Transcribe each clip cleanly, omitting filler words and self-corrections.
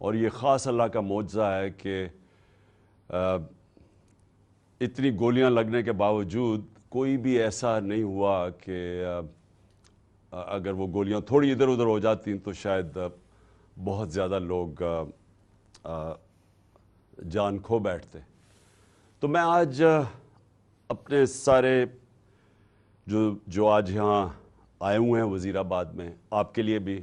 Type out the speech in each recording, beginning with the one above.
اور یہ خاص اللہ کا معجزہ ہے کہ اتنی گولیاں لگنے کے باوجود کوئی بھی ایسا نہیں ہوا کہ اگر وہ گولیاں تھوڑی ادھر ادھر ہو جاتی تو شاید بہت زیادہ لوگ جان کھو بیٹھتے. تو میں آج اپنے سارے جو آج یہاں آئے ہوئے ہیں وزیر آباد میں، آپ کے لیے بھی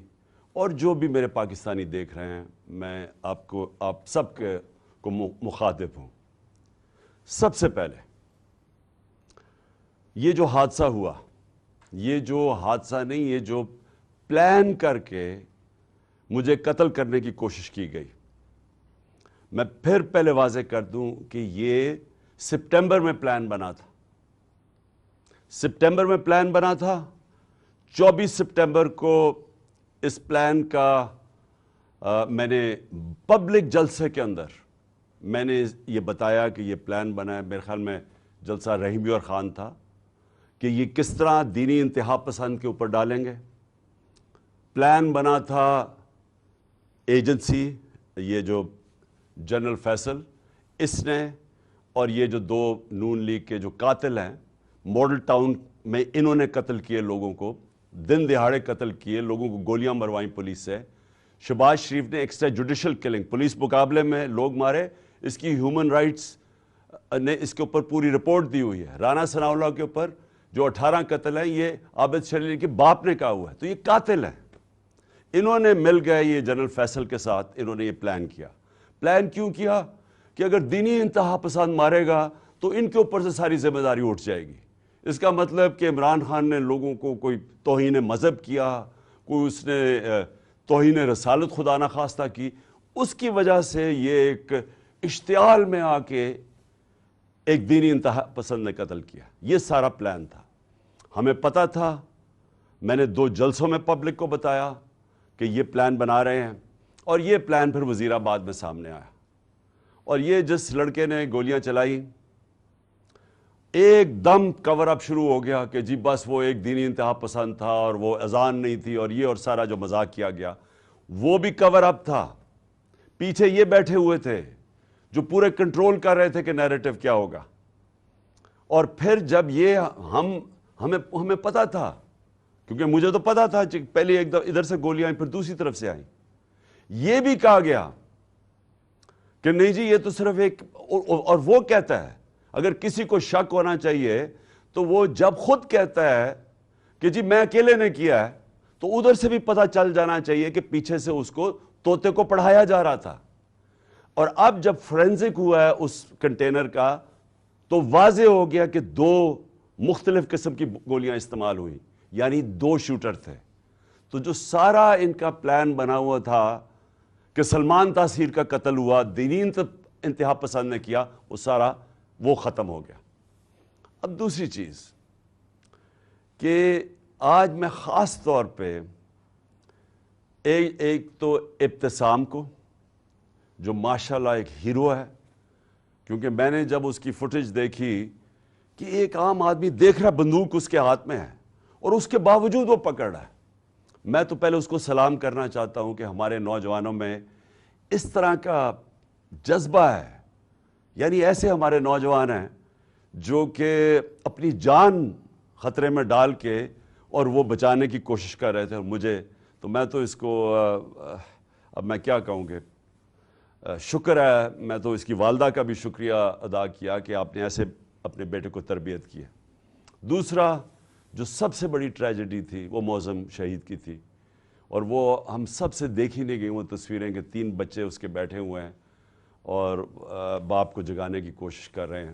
اور جو بھی میرے پاکستانی دیکھ رہے ہیں، میں آپ سب کو مخاطب ہوں. سب سے پہلے یہ جو حادثہ ہوا، یہ جو حادثہ نہیں، یہ جو پلان کر کے مجھے قتل کرنے کی کوشش کی گئی، میں پھر پہلے واضح کر دوں کہ یہ سپٹمبر میں پلان بنا تھا. سپٹمبر میں پلان بنا تھا. 24 سپٹمبر کو اس پلان کا میں نے پبلک جلسے کے اندر میں نے یہ بتایا کہ یہ پلان بنا ہے. میرے خیال میں جلسہ رحیمی اور خان تھا کہ یہ کس طرح دینی انتہا پسند کے اوپر ڈالیں گے. پلان بنا تھا ایجنسی، یہ جو جنرل فیصل اس نے، اور یہ جو 2 نون لیگ کے جو قاتل ہیں ماڈل ٹاؤن میں، انہوں نے قتل کیے لوگوں کو، دن دہاڑے قتل کیے لوگوں کو، گولیاں مروائیں پولیس سے. شہباز شریف نے ایکسٹرا جوڈیشل کلنگ، پولیس مقابلے میں لوگ مارے، اس کی ہیومن رائٹس نے اس کے اوپر پوری رپورٹ دی ہوئی ہے. رانا ثناء اللہ کے اوپر جو 18 قتل ہیں، یہ عابد شریف کے باپ نے کہا ہوا ہے. تو یہ قاتل ہیں. انہوں نے مل گئے یہ جنرل فیصل کے ساتھ، انہوں نے یہ پلان کیا. پلان کیوں کیا؟ کہ اگر دینی انتہا پسند مارے گا تو ان کے اوپر سے ساری ذمہ داری اٹھ جائے گی. اس کا مطلب کہ عمران خان نے لوگوں کو کوئی توہین مذہب کیا، کوئی اس نے توہین رسالت خدا نخواستہ کی، اس کی وجہ سے یہ ایک اشتعال میں آ کے ایک دینی انتہا پسند نے قتل کیا. یہ سارا پلان تھا. ہمیں پتہ تھا. میں نے 2 جلسوں میں پبلک کو بتایا کہ یہ پلان بنا رہے ہیں، اور یہ پلان پھر وزیر آباد میں سامنے آیا. اور یہ جس لڑکے نے گولیاں چلائی، ایک دم کور اپ شروع ہو گیا کہ جی بس وہ ایک دینی انتہا پسند تھا اور وہ اذان نہیں تھی، اور یہ اور سارا جو مذاق کیا گیا وہ بھی کور اپ تھا. پیچھے یہ بیٹھے ہوئے تھے جو پورے کنٹرول کر رہے تھے کہ نیریٹو کیا ہوگا. اور پھر جب یہ ہمیں پتا تھا، کیونکہ مجھے تو پتا تھا، پہلے ایک دفعہ ادھر سے گولیاں آئیں، پھر دوسری طرف سے آئیں. یہ بھی کہا گیا کہ نہیں جی یہ تو صرف ایک، اور وہ کہتا ہے اگر کسی کو شک ہونا چاہیے تو وہ جب خود کہتا ہے کہ جی میں اکیلے نے کیا ہے، تو ادھر سے بھی پتہ چل جانا چاہیے کہ پیچھے سے اس کو طوطے کو پڑھایا جا رہا تھا. اور اب جب فورینزک ہوا ہے اس کنٹینر کا، تو واضح ہو گیا کہ 2 مختلف قسم کی گولیاں استعمال ہوئی، یعنی 2 شوٹر تھے. تو جو سارا ان کا پلان بنا ہوا تھا کہ سلمان تاثیر کا قتل ہوا، دینی انتہا پسند نے کیا، وہ سارا وہ ختم ہو گیا. اب دوسری چیز کہ آج میں خاص طور پہ ایک تو ابتسام کو، جو ماشاءاللہ ایک ہیرو ہے، کیونکہ میں نے جب اس کی فوٹیج دیکھی کہ ایک عام آدمی دیکھ رہا بندوق اس کے ہاتھ میں ہے اور اس کے باوجود وہ پکڑ رہا ہے. میں تو پہلے اس کو سلام کرنا چاہتا ہوں کہ ہمارے نوجوانوں میں اس طرح کا جذبہ ہے. یعنی ایسے ہمارے نوجوان ہیں جو کہ اپنی جان خطرے میں ڈال کے اور وہ بچانے کی کوشش کر رہے تھے. اور میں تو اس کو اب میں کیا کہوں گے، شکر ہے، میں تو اس کی والدہ کا بھی شکریہ ادا کیا کہ آپ نے ایسے اپنے بیٹے کو تربیت کی ہے. دوسرا جو سب سے بڑی ٹریجڈی تھی وہ معظم شہید کی تھی، اور وہ ہم سب سے دیکھی نہیں گئی وہ تصویریں کہ 3 بچے اس کے بیٹھے ہوئے ہیں اور باپ کو جگانے کی کوشش کر رہے ہیں.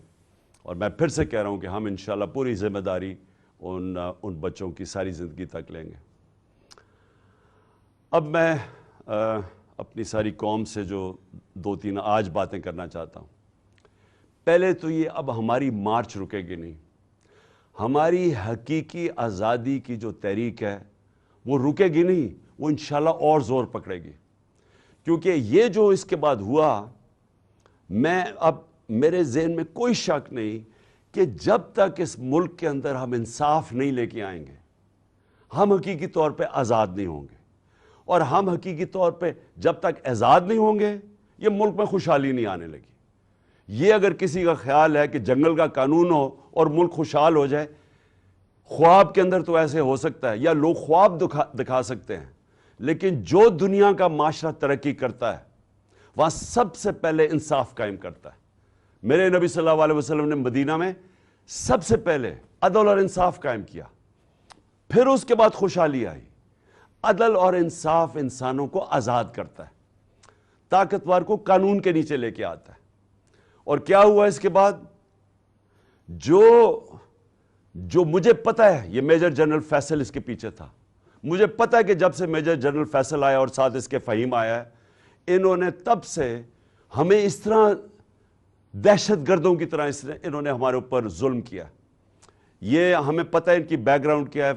اور میں پھر سے کہہ رہا ہوں کہ ہم انشاءاللہ پوری ذمہ داری ان بچوں کی ساری زندگی تک لیں گے. اب میں اپنی ساری قوم سے جو 2-3 آج باتیں کرنا چاہتا ہوں. پہلے تو یہ، اب ہماری مارچ رکے گی نہیں. ہماری حقیقی آزادی کی جو تحریک ہے وہ رکے گی نہیں، وہ انشاءاللہ اور زور پکڑے گی. کیونکہ یہ جو اس کے بعد ہوا، اب میرے ذہن میں کوئی شک نہیں کہ جب تک اس ملک کے اندر ہم انصاف نہیں لے کے آئیں گے، ہم حقیقی طور پہ آزاد نہیں ہوں گے. اور ہم حقیقی طور پہ جب تک آزاد نہیں ہوں گے یہ ملک میں خوشحالی نہیں آنے لگی. یہ اگر کسی کا خیال ہے کہ جنگل کا قانون ہو اور ملک خوشحال ہو جائے، خواب کے اندر تو ایسے ہو سکتا ہے، یا لوگ خواب دکھا سکتے ہیں، لیکن جو دنیا کا معاشرہ ترقی کرتا ہے وہاں سب سے پہلے انصاف قائم کرتا ہے. میرے نبی صلی اللہ علیہ وسلم نے مدینہ میں سب سے پہلے عدل اور انصاف قائم کیا، پھر اس کے بعد خوشحالی آئی. عدل اور انصاف انسانوں کو آزاد کرتا ہے، طاقتور کو قانون کے نیچے لے کے آتا ہے. اور کیا ہوا اس کے بعد؟ جو مجھے پتہ ہے، یہ میجر جنرل فیصل اس کے پیچھے تھا. مجھے پتہ ہے کہ جب سے میجر جنرل فیصل آیا اور ساتھ اس کے فہیم آیا ہے، انہوں نے تب سے ہمیں اس طرح دہشت گردوں کی طرح انہوں نے ہمارے اوپر ظلم کیا. یہ ہمیں پتہ ہے ان کی بیک گراؤنڈ کیا ہے.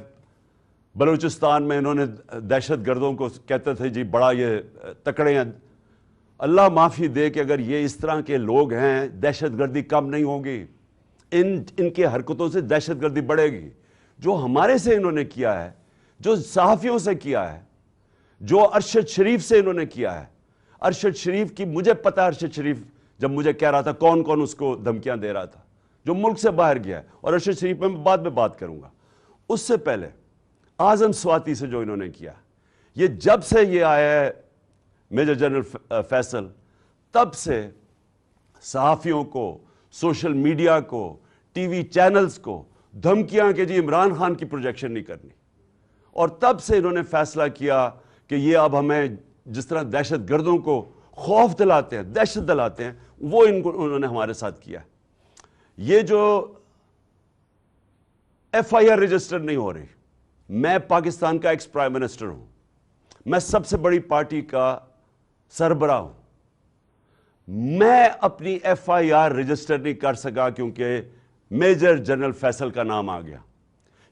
بلوچستان میں انہوں نے دہشت گردوں کو کہتے تھے جی بڑا یہ تکڑے ہیں. اللہ معافی دے کہ اگر یہ اس طرح کے لوگ ہیں دہشت گردی کم نہیں ہوگی، ان کے حرکتوں سے دہشت گردی بڑھے گی. جو ہمارے سے انہوں نے کیا ہے، جو صحافیوں سے کیا ہے، جو ارشد شریف سے انہوں نے کیا ہے. ارشد شریف کی مجھے پتہ ہے، ارشد شریف جب مجھے کہہ رہا تھا کون کون اس کو دھمکیاں دے رہا تھا جو ملک سے باہر گیا ہے، اور ارشد شریف میں بعد میں بات کروں گا. اس سے پہلے اعظم سواتی سے جو انہوں نے کیا، یہ جب سے یہ آیا ہے میجر جنرل فیصل، تب سے صحافیوں کو، سوشل میڈیا کو، ٹی وی چینلز کو دھمکیاں کہ جی عمران خان کی پروجیکشن نہیں کرنی. اور تب سے انہوں نے فیصلہ کیا کہ یہ اب ہمیں جس طرح دہشت گردوں کو خوف دلاتے ہیں، دہشت دلاتے ہیں، وہ انہوں نے ہمارے ساتھ کیا. یہ جو ایف آئی آر رجسٹر نہیں ہو رہی، میں پاکستان کا ایکس پرائم منسٹر ہوں، میں سب سے بڑی پارٹی کا سربراہ ہوں، میں اپنی ایف آئی آر رجسٹر نہیں کر سکا کیونکہ میجر جنرل فیصل کا نام آ گیا.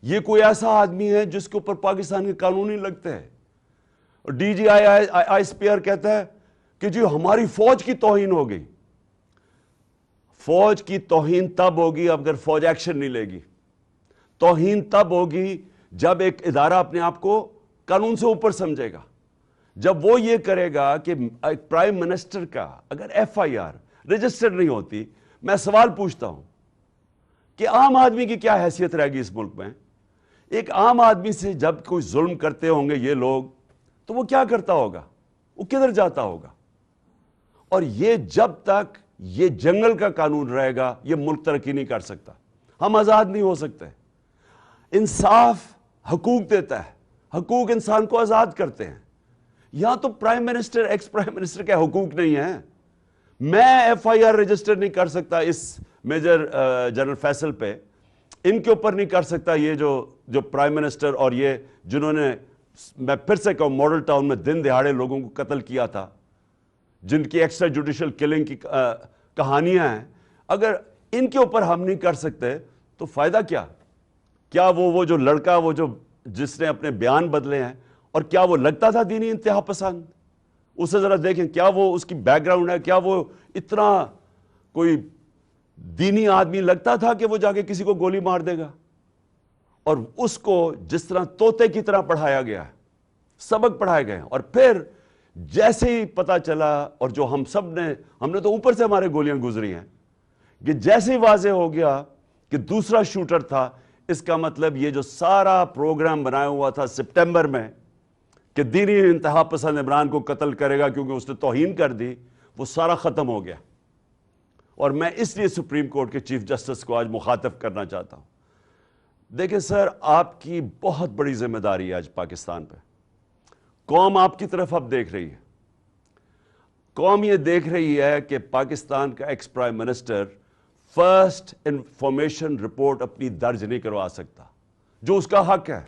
یہ کوئی ایسا آدمی ہے جس کے اوپر پاکستان کے قانون نہیں لگتے ہیں. D G I S P R کہتا ہے کہ جی ہماری فوج کی توہین ہو گئی. فوج کی توہین تب ہوگی اگر فوج ایکشن نہیں لے گی. توہین تب ہوگی جب ایک ادارہ اپنے آپ کو قانون سے اوپر سمجھے گا. جب وہ یہ کرے گا کہ ایک پرائم منسٹر کا اگر ایف آئی آر رجسٹر نہیں ہوتی، میں سوال پوچھتا ہوں کہ عام آدمی کی کیا حیثیت رہے گی اس ملک میں؟ ایک عام آدمی سے جب کوئی ظلم کرتے ہوں گے یہ لوگ، تو وہ کیا کرتا ہوگا؟ وہ کدھر جاتا ہوگا؟ اور یہ جب تک یہ جنگل کا قانون رہے گا یہ ملک ترقی نہیں کر سکتا. ہم آزاد نہیں ہو سکتے. انصاف حقوق دیتا ہے، حقوق انسان کو آزاد کرتے ہیں. یہاں تو prime minister, ex prime minister کے حقوق نہیں ہیں. میں ایف آئی آر رجسٹر نہیں کر سکتا اس میجر جنرل فیصل پہ، ان کے اوپر نہیں کر سکتا. یہ جو پرائم منسٹر اور یہ جنہوں نے، میں پھر سے کہوں، ماڈل ٹاؤن میں دن دہاڑے لوگوں کو قتل کیا تھا، جن کی ایکسٹرا جوڈیشل کلنگ کی کہانیاں ہیں، اگر ان کے اوپر ہم نہیں کر سکتے تو فائدہ کیا؟ کیا وہ جو لڑکا، وہ جس نے اپنے بیان بدلے ہیں، اور کیا وہ لگتا تھا دینی انتہا پسند؟ اسے ذرا دیکھیں، کیا وہ اس کی بیک گراؤنڈ ہے؟ کیا وہ اتنا کوئی دینی آدمی لگتا تھا کہ وہ جا کے کسی کو گولی مار دے گا؟ اور اس کو جس طرح طوطے کی طرح پڑھایا گیا ہے، سبق پڑھائے گئے، اور پھر جیسے ہی پتا چلا، اور جو ہم نے تو اوپر سے ہمارے گولیاں گزری ہیں، کہ جیسے ہی واضح ہو گیا کہ دوسرا شوٹر تھا، اس کا مطلب یہ جو سارا پروگرام بنایا ہوا تھا سپٹمبر میں کہ دینی انتہا پسند عمران کو قتل کرے گا کیونکہ اس نے توہین کر دی، وہ سارا ختم ہو گیا. اور میں اس لیے سپریم کورٹ کے چیف جسٹس کو آج مخاطب کرنا چاہتا ہوں. دیکھیں سر، آپ کی بہت بڑی ذمہ داری ہے آج پاکستان پہ. قوم آپ کی طرف اب دیکھ رہی ہے. قوم یہ دیکھ رہی ہے کہ پاکستان کا ex prime minister first information report اپنی درج نہیں کروا سکتا، جو اس کا حق ہے.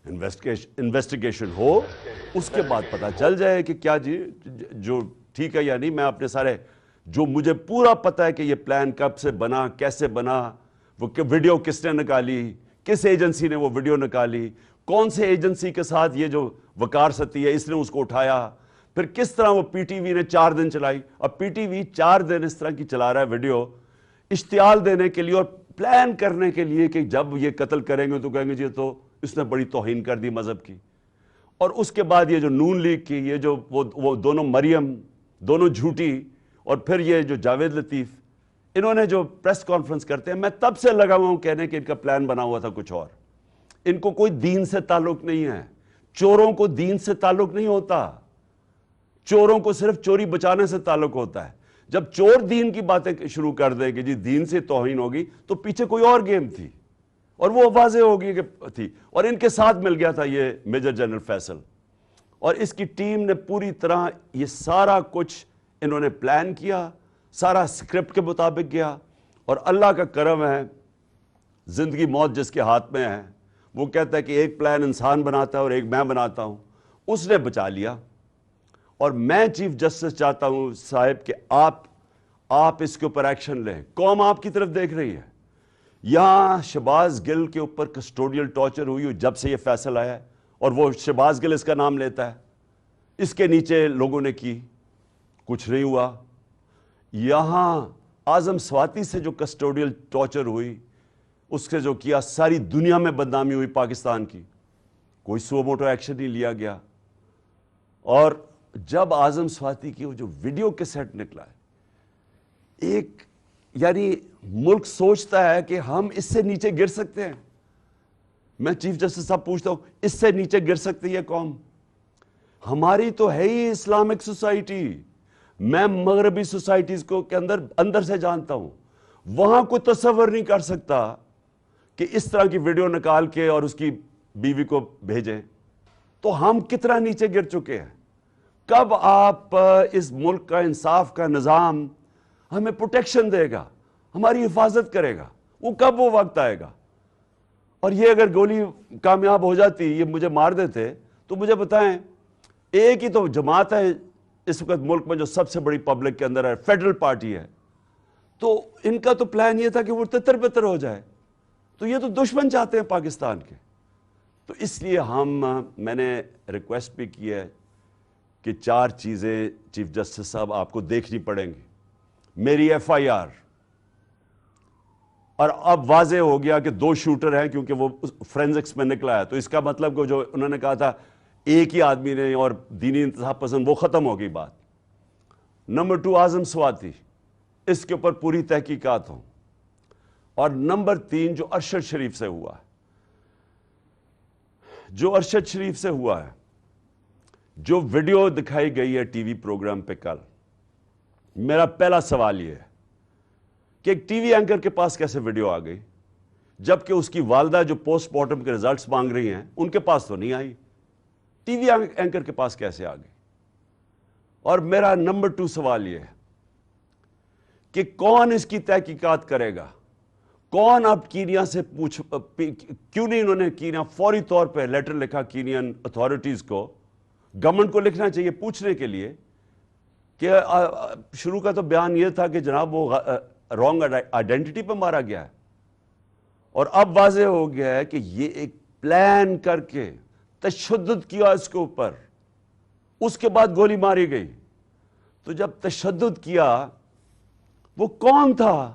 انویسٹیگیشن ہو، اس کے بعد پتہ چل جائے کہ کیا جی جو ٹھیک ہے یا نہیں. میں اپنے سارے، جو مجھے پورا پتہ ہے کہ یہ پلان کب سے بنا، کیسے بنا، وہ ویڈیو کس نے نکالی، کس ایجنسی نے وہ ویڈیو نکالی، کون سے ایجنسی کے ساتھ یہ جو وقار ستی ہے اس نے اس کو اٹھایا، پھر کس طرح وہ پی ٹی وی نے 4 دن چلائی. اب پی ٹی وی 4 دن اس طرح کی چلا رہا ہے ویڈیو، اشتعال دینے کے لیے اور پلان کرنے کے لیے کہ جب یہ قتل کریں گے تو کہیں گے جی تو اس نے بڑی توہین کر دی مذہب کی. اور اس کے بعد یہ جو نون لیگ کی یہ جو وہ دونوں مریم دونوں جھوٹی، اور پھر یہ جو جاوید لطیف، انہوں نے جو پریس کانفرنس کرتے ہیں، میں تب سے لگا ہوا ہوں کہنے کہ ان کا پلان بنا ہوا تھا کچھ اور. ان کو کوئی دین سے تعلق نہیں ہے. چوروں کو دین سے تعلق نہیں ہوتا. چوروں کو صرف چوری بچانے سے تعلق ہوتا ہے. جب چور دین کی باتیں شروع کر دیں کہ جی دین سے توہین ہوگی، تو پیچھے کوئی اور گیم تھی اور وہ واضح ہوگی کہ تھی. اور ان کے ساتھ مل گیا تھا یہ میجر جنرل فیصل، اور اس کی ٹیم نے پوری طرح یہ سارا کچھ انہوں نے پلان کیا، سارا اسکرپٹ کے مطابق گیا. اور اللہ کا کرم ہے، زندگی موت جس کے ہاتھ میں ہے، وہ کہتا ہے کہ ایک پلان انسان بناتا ہے اور ایک میں بناتا ہوں. اس نے بچا لیا. اور میں چیف جسٹس چاہتا ہوں صاحب کہ آپ اس کے اوپر ایکشن لیں. قوم آپ کی طرف دیکھ رہی ہے. یہاں شہباز گل کے اوپر کسٹوڈیل ٹارچر ہوئی جب سے یہ فیصلہ آیا ہے، اور وہ شہباز گل اس کا نام لیتا ہے. اس کے نیچے لوگوں نے کی، کچھ نہیں ہوا. یہاں اعظم سواتی سے جو کسٹوڈیل ٹارچر ہوئی، اس سے جو کیا، ساری دنیا میں بدنامی ہوئی پاکستان کی، کوئی سو موٹو ایکشن نہیں لیا گیا. اور جب اعظم سواتی کی وہ جو ویڈیو کے سیٹ نکلا ہے، ایک یعنی ملک سوچتا ہے کہ ہم اس سے نیچے گر سکتے ہیں. میں چیف جسٹس صاحب پوچھتا ہوں، اس سے نیچے گر سکتی ہے قوم؟ ہماری تو ہے ہی اسلامک سوسائٹی. میں مغربی سوسائٹیز کو کے اندر سے جانتا ہوں. وہاں کوئی تصور نہیں کر سکتا کہ اس طرح کی ویڈیو نکال کے اور اس کی بیوی کو بھیجیں. تو ہم کتنا نیچے گر چکے ہیں. کب آپ اس ملک کا انصاف کا نظام ہمیں پروٹیکشن دے گا، ہماری حفاظت کرے گا؟ وہ کب وہ وقت آئے گا؟ اور یہ اگر گولی کامیاب ہو جاتی، یہ مجھے مار دیتے، تو مجھے بتائیں، ایک ہی تو جماعت ہے اس وقت ملک میں جو سب سے بڑی پبلک کے اندر ہے، فیڈرل پارٹی ہے. تو ان کا تو پلان یہ تھا کہ وہ تتر بتر ہو جائے. تو یہ تو دشمن چاہتے ہیں پاکستان کے. تو اس لیے میں نے ریکویسٹ بھی کی ہے کہ 4 چیزیں چیف جسٹس صاحب آپ کو دیکھنی پڑیں گی. میری ایف آئی آر، اور اب واضح ہو گیا کہ 2 شوٹر ہیں کیونکہ وہ فرینزکس میں نکلا ہے. تو اس کا مطلب کہ جو انہوں نے کہا تھا ایک ہی آدمی نے اور دینی انتہا پسند، وہ ختم ہو گئی بات. نمبر 2 اعظم سواتی، اس کے اوپر پوری تحقیقات ہوں. اور نمبر 3 جو ارشد شریف سے ہوا ہے، جو ارشد شریف سے ہوا ہے، جو ویڈیو دکھائی گئی ہے ٹی وی پروگرام پہ کل، میرا پہلا سوال یہ ہے کہ ایک ٹی وی اینکر کے پاس کیسے ویڈیو آ گئی، جبکہ اس کی والدہ جو پوسٹ مارٹم کے ریزلٹس مانگ رہی ہیں ان کے پاس تو نہیں آئی. ٹی وی اینکر کے پاس کیسے آ گئی؟ اور میرا نمبر 2 سوال یہ ہے کہ کون اس کی تحقیقات کرے گا؟ کون اب کینیا سے کیوں نہیں انہوں نے کینیا فوری طور پہ لیٹر لکھا کینین اتھارٹیز کو، گورنمنٹ کو لکھنا چاہیے پوچھنے کے لیے کہ شروع کا تو بیان یہ تھا کہ جناب وہ رانگ آئیڈینٹی پہ مارا گیا ہے، اور اب واضح ہو گیا ہے کہ یہ ایک پلان کر کے تشدد کیا اس کے اوپر، اس کے بعد گولی ماری گئی. تو جب تشدد کیا، وہ کون تھا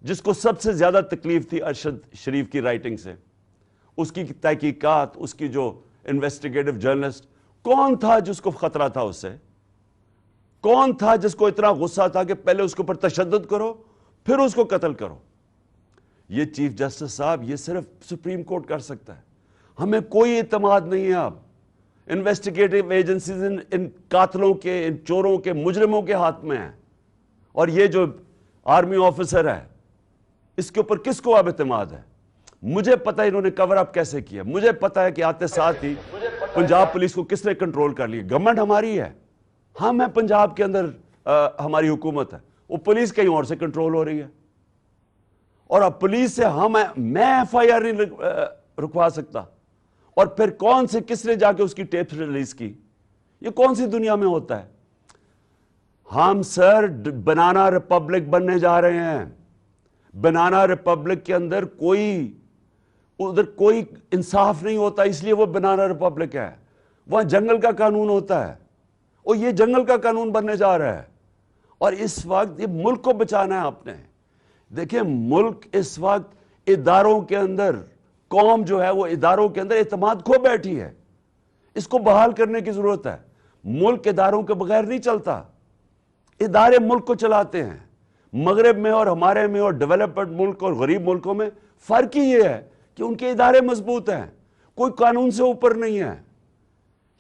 جس کو سب سے زیادہ تکلیف تھی ارشد شریف کی رائٹنگ سے؟ اس کی تحقیقات، اس کی جو انویسٹیگیٹو جرنلسٹ، کون تھا جس کو خطرہ تھا اس سے؟ کون تھا جس کو اتنا غصہ تھا کہ پہلے اس کے اوپر تشدد کرو پھر اس کو قتل کرو؟ یہ چیف جسٹس صاحب، یہ صرف سپریم کورٹ کر سکتا ہے. ہمیں کوئی اعتماد نہیں ہے اب. انویسٹیگیٹو ایجنسیز ان قاتلوں کے، ان چوروں کے، مجرموں کے ہاتھ میں ہیں. اور یہ جو آرمی آفیسر ہے، اس کے اوپر کس کو اب اعتماد ہے؟ مجھے پتہ ہے انہوں نے کور اپ کیسے کیا. مجھے پتہ ہے کہ آتے ساتھ ہی پنجاب پولیس کو کس نے کنٹرول کر لیا. گورنمنٹ ہماری ہے، ہم ہیں پنجاب کے اندر، ہماری حکومت ہے. وہ پولیس کہیں اور سے کنٹرول ہو رہی ہے. اور اب پولیس سے میں ایف آئی آر نہیں رکوا سکتا. اور پھر کون سے، کس نے جا کے اس کی ٹیپ ریلیز کی؟ یہ کون سی دنیا میں ہوتا ہے؟ ہم سر بنانا ریپبلک بننے جا رہے ہیں. بنانا ریپبلک کے اندر ادھر کوئی انصاف نہیں ہوتا، اس لیے وہ بنانا ریپبلک ہے. وہاں جنگل کا قانون ہوتا ہے، اور یہ جنگل کا قانون بننے جا رہا ہے. اور اس وقت یہ ملک کو بچانا ہے آپ نے. دیکھیں ملک اس وقت اداروں کے اندر، قوم جو ہے وہ اداروں کے اندر اعتماد کھو بیٹھی ہے. اس کو بحال کرنے کی ضرورت ہے. ملک اداروں کے بغیر نہیں چلتا. ادارے ملک کو چلاتے ہیں. مغرب میں اور ہمارے میں اور ڈیولپڈ ملک اور غریب ملکوں میں فرق ہی یہ ہے کہ ان کے ادارے مضبوط ہیں. کوئی قانون سے اوپر نہیں ہے.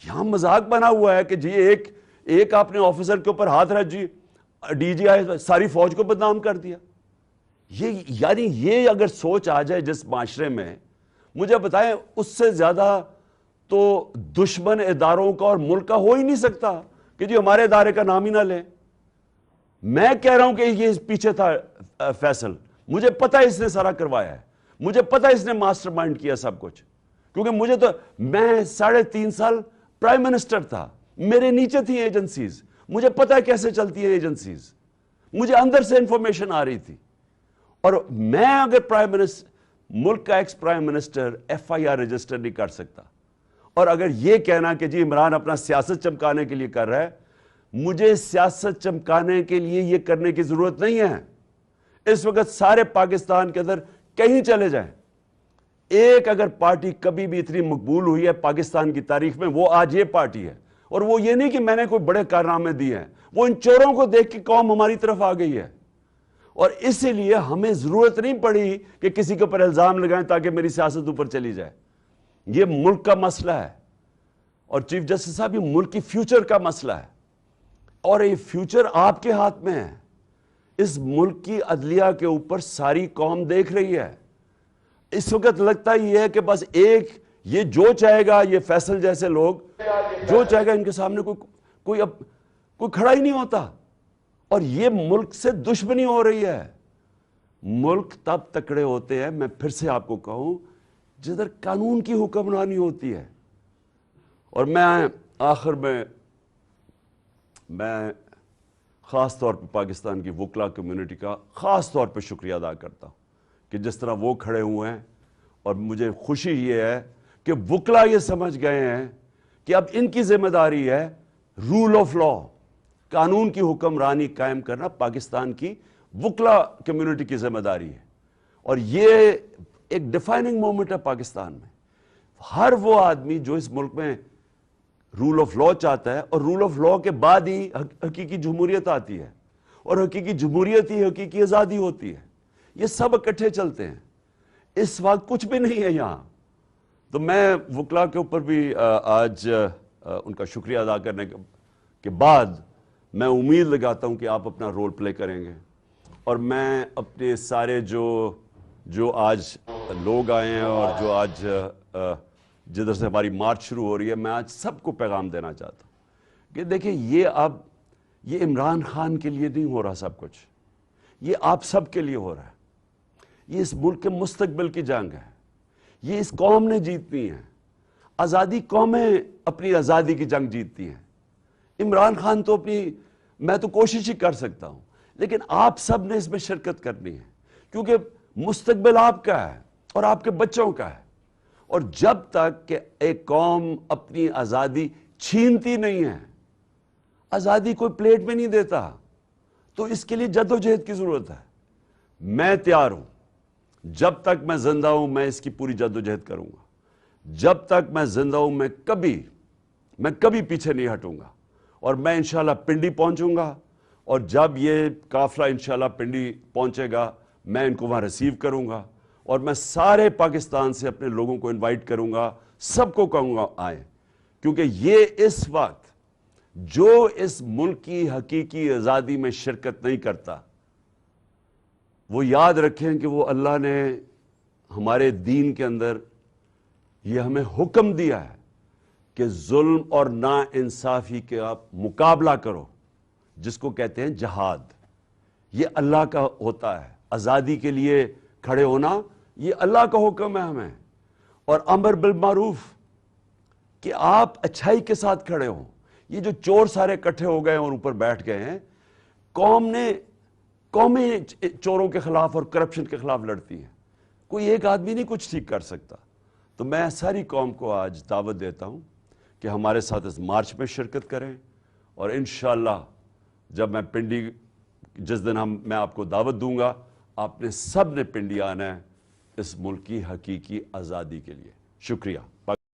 یہاں مذاق بنا ہوا ہے کہ جی ایک آپ نے آفیسر کے اوپر ہاتھ رکھ جی ڈی جی آئی ساری فوج کو بدنام کر دیا. یعنی یہ اگر سوچ آ جائے جس معاشرے میں, مجھے بتائیں اس سے زیادہ تو دشمن اداروں کا اور ملک کا ہو ہی نہیں سکتا کہ جی ہمارے ادارے کا نام ہی نہ لیں. میں کہہ رہا ہوں کہ یہ پیچھے تھا فیصل, مجھے پتا اس نے سارا کروایا ہے, مجھے پتا اس نے ماسٹر مائنڈ کیا سب کچھ, کیونکہ مجھے تو میں 3.5 سال پرائم منسٹر تھا, میرے نیچے تھی ایجنسیز, مجھے پتا ہے کیسے چلتی ہیں ایجنسیز, مجھے اندر سے انفارمیشن آ رہی تھی. اور میں اگر پرائم منسٹر, ملک کا ex prime minister FIR register نہیں کر سکتا, اور اگر یہ کہنا کہ جی عمران اپنا سیاست چمکانے کے لیے کر رہا ہے, مجھے سیاست چمکانے کے لیے یہ کرنے کی ضرورت نہیں ہے. اس وقت سارے پاکستان کے اندر کہیں چلے جائیں, ایک اگر پارٹی کبھی بھی اتنی مقبول ہوئی ہے پاکستان کی تاریخ میں, وہ آج یہ پارٹی ہے. اور وہ یہ نہیں کہ میں نے کوئی بڑے کارنامے دیے ہیں, وہ ان چوروں کو دیکھ کے قوم ہماری طرف آ گئی ہے. اور اسی لیے ہمیں ضرورت نہیں پڑی کہ کسی کے اوپر الزام لگائیں تاکہ میری سیاست اوپر چلی جائے. یہ ملک کا مسئلہ ہے, اور چیف جسٹس صاحب یہ ملک کی فیوچر کا مسئلہ ہے, اور یہ فیوچر آپ کے ہاتھ میں ہے. اس ملک کی عدلیہ کے اوپر ساری قوم دیکھ رہی ہے. اس وقت لگتا ہی ہے کہ بس ایک یہ جو چاہے گا, یہ فیصل جیسے لوگ جو چاہے گا, ان کے سامنے کوئی کھڑا ہی نہیں ہوتا. اور یہ ملک سے دشمنی ہو رہی ہے. ملک تب تکڑے ہوتے ہیں, میں پھر سے آپ کو کہوں, جدھر قانون کی حکمرانی ہوتی ہے. اور میں آخر میں خاص طور پہ پاکستان کی وکلا کمیونٹی کا خاص طور پہ شکریہ ادا کرتا ہوں کہ جس طرح وہ کھڑے ہوئے ہیں. اور مجھے خوشی یہ ہے کہ وکلا یہ سمجھ گئے ہیں کہ اب ان کی ذمہ داری ہے رول آف لا, قانون کی حکمرانی قائم کرنا پاکستان کی وکلا کمیونٹی کی ذمہ داری ہے. اور یہ ایک ڈیفائننگ مومنٹ ہے پاکستان میں. ہر وہ آدمی جو اس ملک میں رول آف لا چاہتا ہے, اور رول آف لا کے بعد ہی حقیقی جمہوریت آتی ہے, اور حقیقی جمہوریت ہی حقیقی آزادی ہوتی ہے. یہ سب اکٹھے چلتے ہیں. اس وقت کچھ بھی نہیں ہے یہاں. تو میں وکلا کے اوپر بھی آج ان کا شکریہ ادا کرنے کے بعد میں امید لگاتا ہوں کہ آپ اپنا رول پلے کریں گے. اور میں اپنے سارے جو آج لوگ آئے ہیں اور جو آج جدھر سے ہماری مارچ شروع ہو رہی ہے, میں آج سب کو پیغام دینا چاہتا ہوں کہ دیکھیں یہ عمران خان کے لیے نہیں ہو رہا سب کچھ, یہ آپ سب کے لیے ہو رہا ہے. یہ اس ملک کے مستقبل کی جنگ ہے. یہ اس قوم نے جیتنی ہے. آزادی قومیں اپنی آزادی کی جنگ جیتتی ہیں. عمران خان تو میں تو کوشش ہی کر سکتا ہوں, لیکن آپ سب نے اس میں شرکت کرنی ہے, کیونکہ مستقبل آپ کا ہے اور آپ کے بچوں کا ہے. اور جب تک کہ ایک قوم اپنی آزادی چھینتی نہیں ہے, آزادی کوئی پلیٹ میں نہیں دیتا, تو اس کے لیے جدوجہد کی ضرورت ہے. میں تیار ہوں, جب تک میں زندہ ہوں میں اس کی پوری جدوجہد کروں گا. جب تک میں زندہ ہوں میں کبھی پیچھے نہیں ہٹوں گا. اور میں انشاءاللہ پنڈی پہنچوں گا, اور جب یہ قافلہ انشاءاللہ پنڈی پہنچے گا میں ان کو وہاں ریسیو کروں گا, اور میں سارے پاکستان سے اپنے لوگوں کو انوائٹ کروں گا, سب کو کہوں گا آئیں. کیونکہ یہ اس وقت جو اس ملک کی حقیقی آزادی میں شرکت نہیں کرتا, وہ یاد رکھیں کہ وہ اللہ نے ہمارے دین کے اندر یہ ہمیں حکم دیا ہے کہ ظلم اور نا انصافی کے آپ مقابلہ کرو, جس کو کہتے ہیں جہاد. یہ اللہ کا ہوتا ہے. آزادی کے لیے کھڑے ہونا یہ اللہ کا حکم ہے ہمیں. اور امر بالمعروف کہ آپ اچھائی کے ساتھ کھڑے ہوں. یہ جو چور سارے اکٹھے ہو گئے اور اوپر بیٹھ گئے ہیں, قومیں چوروں کے خلاف اور کرپشن کے خلاف لڑتی ہیں. کوئی ایک آدمی نہیں کچھ ٹھیک کر سکتا. تو میں ساری قوم کو آج دعوت دیتا ہوں کہ ہمارے ساتھ اس مارچ میں شرکت کریں, اور انشاءاللہ جب میں پنڈی جس دن میں آپ کو دعوت دوں گا, آپ نے سب نے پنڈی آنا ہے اس ملک کی حقیقی آزادی کے لیے. شکریہ.